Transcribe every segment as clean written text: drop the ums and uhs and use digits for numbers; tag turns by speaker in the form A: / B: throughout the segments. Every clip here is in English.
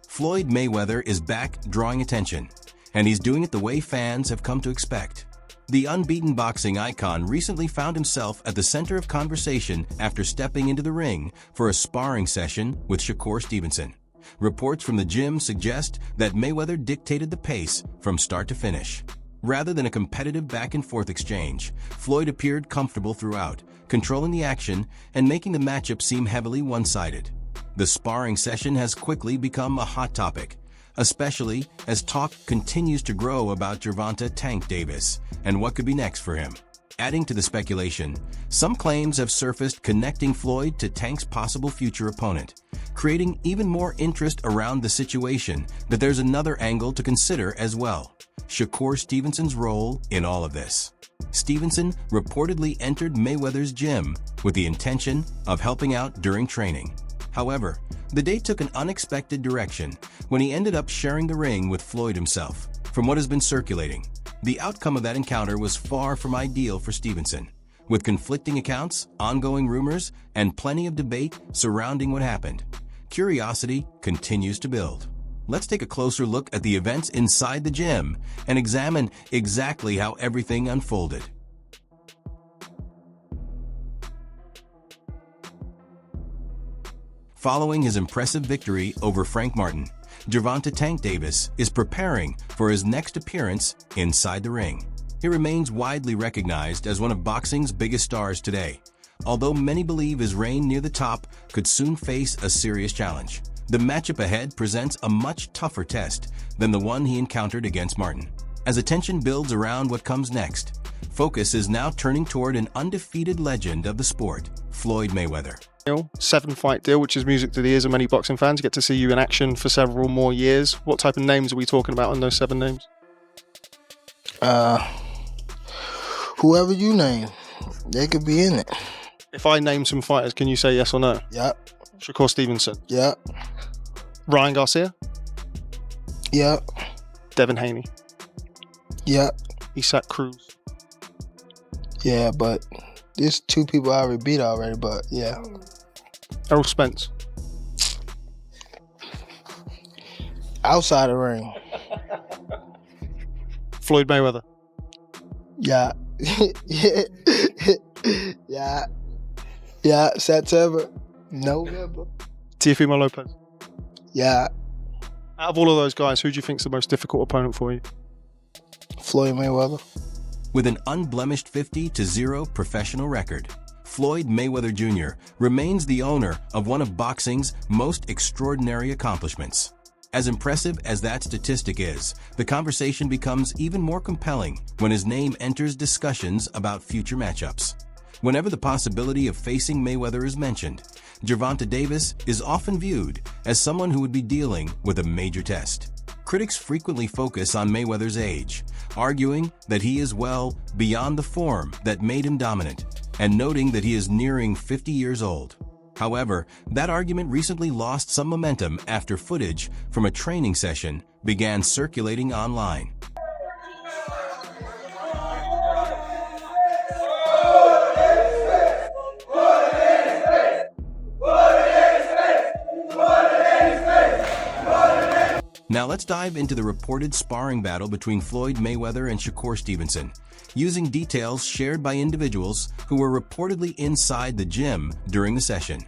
A: Floyd Mayweather is back drawing attention, and he's doing it the way fans have come to expect. The unbeaten boxing icon recently found himself at the center of conversation after stepping into the ring for a sparring session with Shakur Stevenson. Reports from the gym suggest that Mayweather dictated the pace from start to finish. Rather than a competitive back-and-forth exchange, Floyd appeared comfortable throughout, controlling the action and making the matchup seem heavily one-sided. The sparring session has quickly become a hot topic, especially as talk continues to grow about Gervonta Tank Davis and what could be next for him. Adding to the speculation, some claims have surfaced connecting Floyd to Tank's possible future opponent, creating even more interest around the situation. But there's another angle to consider as well: Shakur Stevenson's role in all of this. Stevenson reportedly entered Mayweather's gym with the intention of helping out during training. However, the day took an unexpected direction when he ended up sharing the ring with Floyd himself. From what has been circulating, the outcome of that encounter was far from ideal for Stevenson, with conflicting accounts, ongoing rumors, and plenty of debate surrounding what happened. Curiosity continues to build. Let's take a closer look at the events inside the gym and examine exactly how everything unfolded. Following his impressive victory over Frank Martin, Gervonta Tank Davis is preparing for his next appearance inside the ring. He remains widely recognized as one of boxing's biggest stars today, although many believe his reign near the top could soon face a serious challenge. The matchup ahead presents a much tougher test than the one he encountered against Martin. As attention builds around what comes next, focus is now turning toward an undefeated legend of the sport, Floyd Mayweather.
B: 7-fight deal, which is music to the ears of many boxing fans. Get to see you in action for several more years. What type of names are we talking about on those 7 names?
C: Whoever you name, they could be in it.
B: If I name some fighters, can you say yes or no?
C: Yep.
B: Shakur Stevenson.
C: Yep.
B: Ryan Garcia.
C: Yep.
B: Devin Haney.
C: Yep.
B: Isaac Cruz.
C: Yeah, but there's 2 people I already beat already, but yeah.
B: Errol Spence.
C: Outside the ring.
B: Floyd Mayweather.
C: Yeah. Yeah. Yeah. September. November.
B: Teofimo Lopez.
C: Yeah.
B: Out of all of those guys, who do you think's the most difficult opponent for you?
C: Floyd Mayweather.
A: With an unblemished 50-0 professional record, Floyd Mayweather Jr. remains the owner of one of boxing's most extraordinary accomplishments. As impressive as that statistic is, the conversation becomes even more compelling when his name enters discussions about future matchups. Whenever the possibility of facing Mayweather is mentioned, Gervonta Davis is often viewed as someone who would be dealing with a major test. Critics frequently focus on Mayweather's age, arguing that he is well beyond the form that made him dominant, and noting that he is nearing 50 years old. However, that argument recently lost some momentum after footage from a training session began circulating online. Now let's dive into the reported sparring battle between Floyd Mayweather and Shakur Stevenson, using details shared by individuals who were reportedly inside the gym during the session.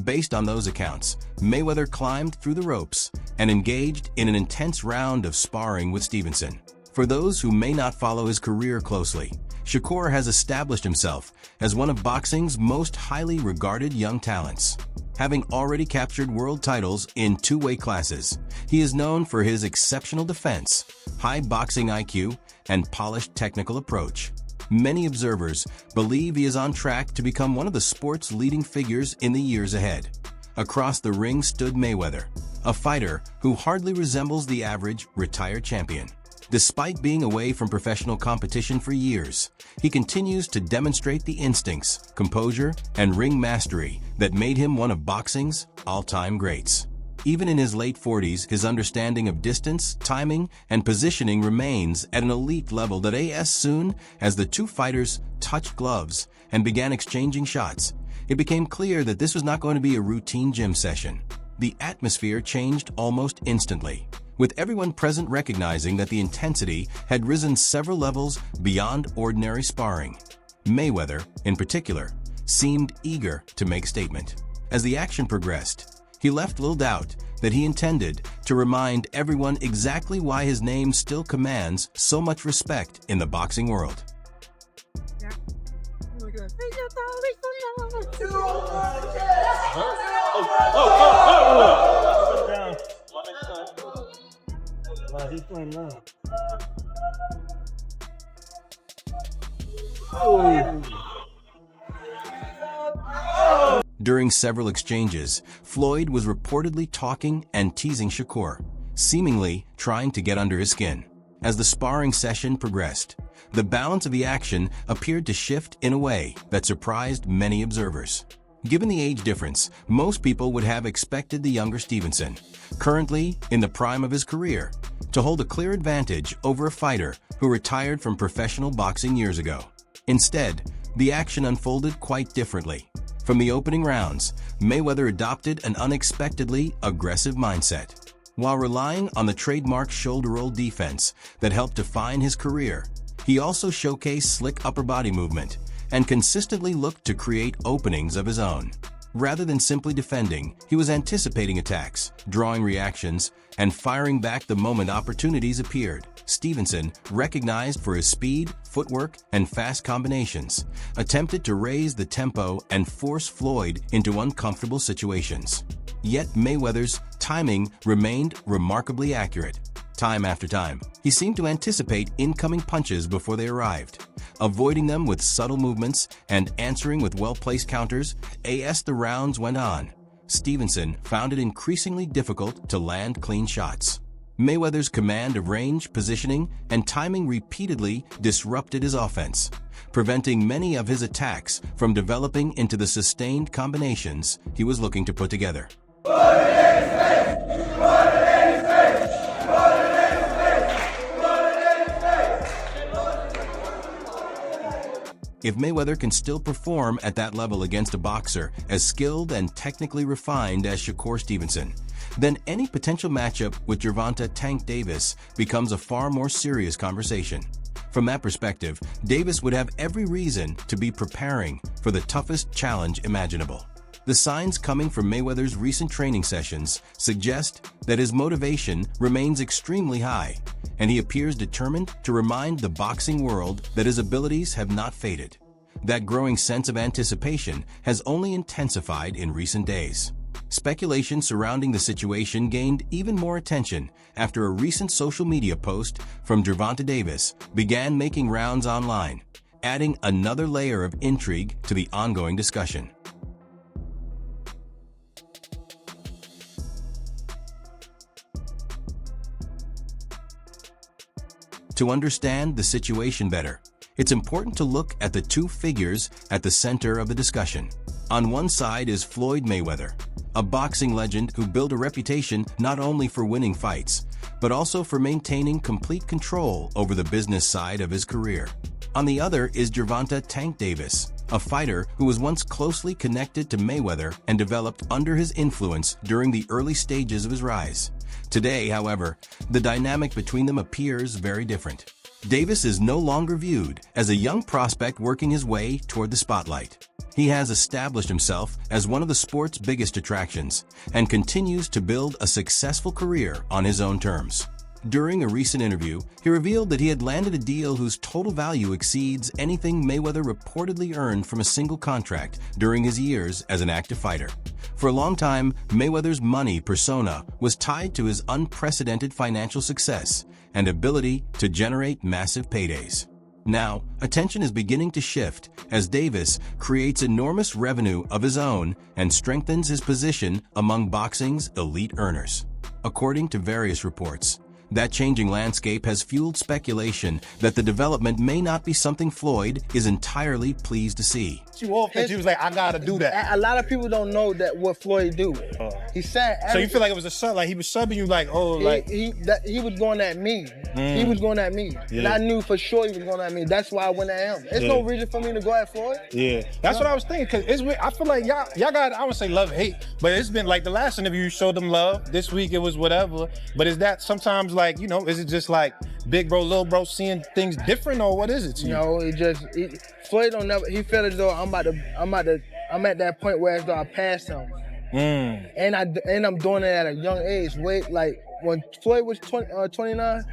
A: Based on those accounts, Mayweather climbed through the ropes and engaged in an intense round of sparring with Stevenson. For those who may not follow his career closely, Shakur has established himself as one of boxing's most highly regarded young talents. Having already captured world titles in 2 weight classes, he is known for his exceptional defense, high boxing IQ, and polished technical approach. Many observers believe he is on track to become one of the sport's leading figures in the years ahead. Across the ring stood Mayweather, a fighter who hardly resembles the average retired champion. Despite being away from professional competition for years, he continues to demonstrate the instincts, composure, and ring mastery that made him one of boxing's all-time greats. Even in his late 40s, his understanding of distance, timing, and positioning remains at an elite level. That as soon as the two fighters touched gloves and began exchanging shots, it became clear that this was not going to be a routine gym session. The atmosphere changed almost instantly, with everyone present recognizing that the intensity had risen several levels beyond ordinary sparring. Mayweather, in particular, seemed eager to make a statement. As the action progressed, he left little doubt that he intended to remind everyone exactly why his name still commands so much respect in the boxing world. During several exchanges, Floyd was reportedly talking and teasing Shakur, seemingly trying to get under his skin. As the sparring session progressed, the balance of the action appeared to shift in a way that surprised many observers. Given the age difference, most people would have expected the younger Stevenson, currently in the prime of his career, to hold a clear advantage over a fighter who retired from professional boxing years ago. Instead, the action unfolded quite differently. From the opening rounds, Mayweather adopted an unexpectedly aggressive mindset. While relying on the trademark shoulder roll defense that helped define his career, he also showcased slick upper body movement and consistently looked to create openings of his own. Rather than simply defending, he was anticipating attacks, drawing reactions, and firing back the moment opportunities appeared. Stevenson, recognized for his speed, footwork, and fast combinations, attempted to raise the tempo and force Floyd into uncomfortable situations. Yet Mayweather's timing remained remarkably accurate. Time after time, he seemed to anticipate incoming punches before they arrived, avoiding them with subtle movements and answering with well-placed counters. As the rounds went on, Stevenson found it increasingly difficult to land clean shots. Mayweather's command of range, positioning, and timing repeatedly disrupted his offense, preventing many of his attacks from developing into the sustained combinations he was looking to put together. If Mayweather can still perform at that level against a boxer as skilled and technically refined as Shakur Stevenson, then any potential matchup with Gervonta Tank Davis becomes a far more serious conversation. From that perspective, Davis would have every reason to be preparing for the toughest challenge imaginable. The signs coming from Mayweather's recent training sessions suggest that his motivation remains extremely high, and he appears determined to remind the boxing world that his abilities have not faded. That growing sense of anticipation has only intensified in recent days. Speculation surrounding the situation gained even more attention after a recent social media post from Gervonta Davis began making rounds online, adding another layer of intrigue to the ongoing discussion. To understand the situation better, it's important to look at the two figures at the center of the discussion. On one side is Floyd Mayweather, a boxing legend who built a reputation not only for winning fights, but also for maintaining complete control over the business side of his career. On the other is Gervonta Tank Davis, a fighter who was once closely connected to Mayweather and developed under his influence during the early stages of his rise. Today, however, the dynamic between them appears very different. Davis is no longer viewed as a young prospect working his way toward the spotlight. He has established himself as one of the sport's biggest attractions and continues to build a successful career on his own terms. During a recent interview, he revealed that he had landed a deal whose total value exceeds anything Mayweather reportedly earned from a single contract during his years as an active fighter. For a long time, Mayweather's money persona was tied to his unprecedented financial success and ability to generate massive paydays. Now, attention is beginning to shift as Davis creates enormous revenue of his own and strengthens his position among boxing's elite earners. According to various reports, That changing landscape has fueled speculation that the development may not be something Floyd is entirely pleased to see.
D: You off that you was like, I gotta do that.
C: A lot of people don't know that what Floyd do. He said.
D: So you feel like it was a sub, like he was subbing you, like, oh, like
C: he was going at me. He was going at me, and I knew for sure he was going at me. That's why I went at him. There's no reason for me to go at Floyd.
D: Yeah, that's what I was thinking. Cause it's weird. I feel like y'all got, I would say love, hate, but it's been like the last interview you showed them love. This week it was whatever. But is that sometimes like, you know, is it just like big bro, little bro seeing things different, or what is it to you?
C: No, Floyd don't never. He felt as though I'm at that point where as though I passed him. And I'm doing it at a young age. Wait, like when Floyd was 29,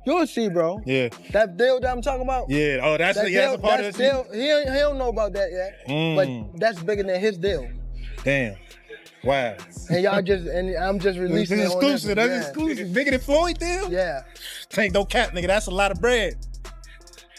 C: you'll see, bro.
D: Yeah.
C: That deal that I'm talking about.
D: Yeah. Oh, that's a part of the deal.
C: He don't know about that yet. But that's bigger than his deal.
D: Damn. Wow.
C: And I'm just releasing it.
D: Exclusive. That's exclusive. Bigger than Floyd deal?
C: Yeah.
D: Ain't no cap, nigga. That's a lot of bread.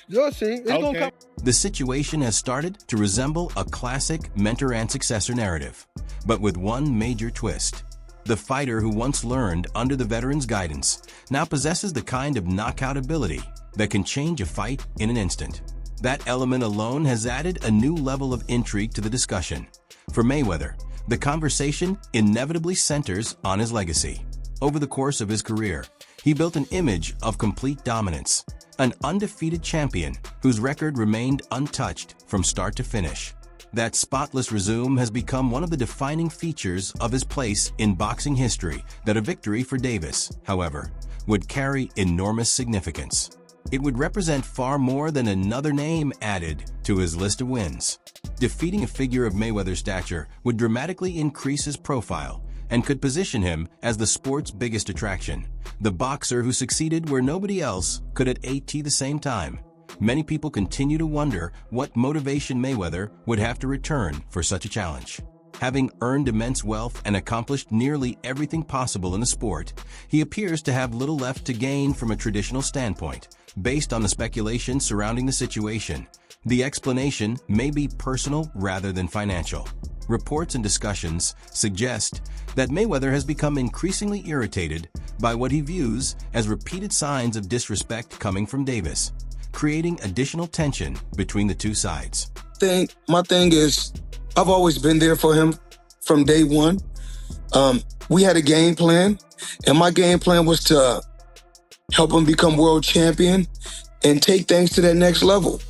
C: You'll see. It's gonna come.
A: The situation has started to resemble a classic mentor and successor narrative, but with one major twist. The fighter who once learned under the veteran's guidance now possesses the kind of knockout ability that can change a fight in an instant. That element alone has added a new level of intrigue to the discussion. For Mayweather, the conversation inevitably centers on his legacy. Over the course of his career, he built an image of complete dominance, an undefeated champion whose record remained untouched from start to finish. That spotless resume has become one of the defining features of his place in boxing history. That a victory for Davis, however, would carry enormous significance. It would represent far more than another name added to his list of wins. Defeating a figure of Mayweather's stature would dramatically increase his profile and could position him as the sport's biggest attraction, the boxer who succeeded where nobody else could at the same time. Many people continue to wonder what motivation Mayweather would have to return for such a challenge. Having earned immense wealth and accomplished nearly everything possible in the sport, he appears to have little left to gain from a traditional standpoint. Based on the speculation surrounding the situation, the explanation may be personal rather than financial. Reports and discussions suggest that Mayweather has become increasingly irritated by what he views as repeated signs of disrespect coming from Davis, creating additional tension between the two sides.
E: My thing is, I've always been there for him from day one. We had a game plan, and my game plan was to help him become world champion and take things to that next level.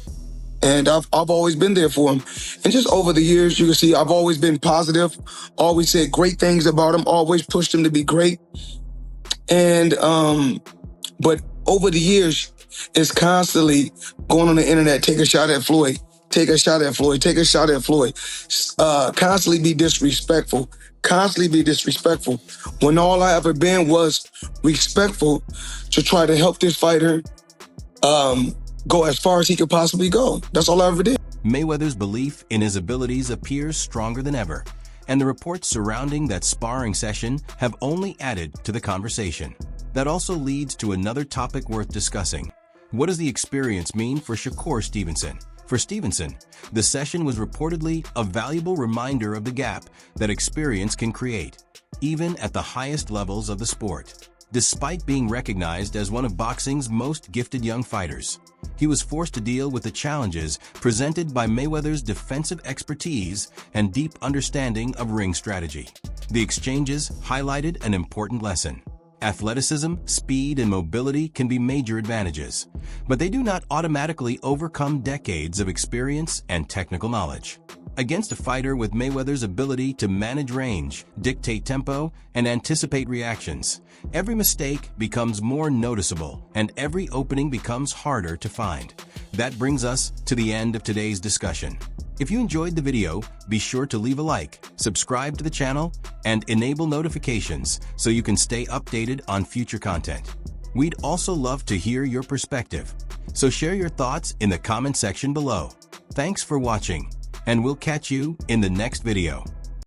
E: And I've always been there for him. And just over the years, you can see I've always been positive, always said great things about him, always pushed him to be great. And, but over the years, it's constantly going on the internet, take a shot at Floyd, take a shot at Floyd, take a shot at Floyd. Constantly be disrespectful, when all I ever been was respectful to try to help this fighter go as far as he could possibly go. That's all I ever did.
A: Mayweather's belief in his abilities appears stronger than ever, and the reports surrounding that sparring session have only added to the conversation. That also leads to another topic worth discussing. What does the experience mean for Shakur Stevenson? For Stevenson, the session was reportedly a valuable reminder of the gap that experience can create, even at the highest levels of the sport. Despite being recognized as one of boxing's most gifted young fighters, he was forced to deal with the challenges presented by Mayweather's defensive expertise and deep understanding of ring strategy. The exchanges highlighted an important lesson. Athleticism, speed, and mobility can be major advantages, but they do not automatically overcome decades of experience and technical knowledge. Against a fighter with Mayweather's ability to manage range, dictate tempo, and anticipate reactions, every mistake becomes more noticeable and every opening becomes harder to find. That brings us to the end of today's discussion. If you enjoyed the video, be sure to leave a like, subscribe to the channel, and enable notifications so you can stay updated on future content. We'd also love to hear your perspective, so share your thoughts in the comment section below. Thanks for watching, and we'll catch you in the next video.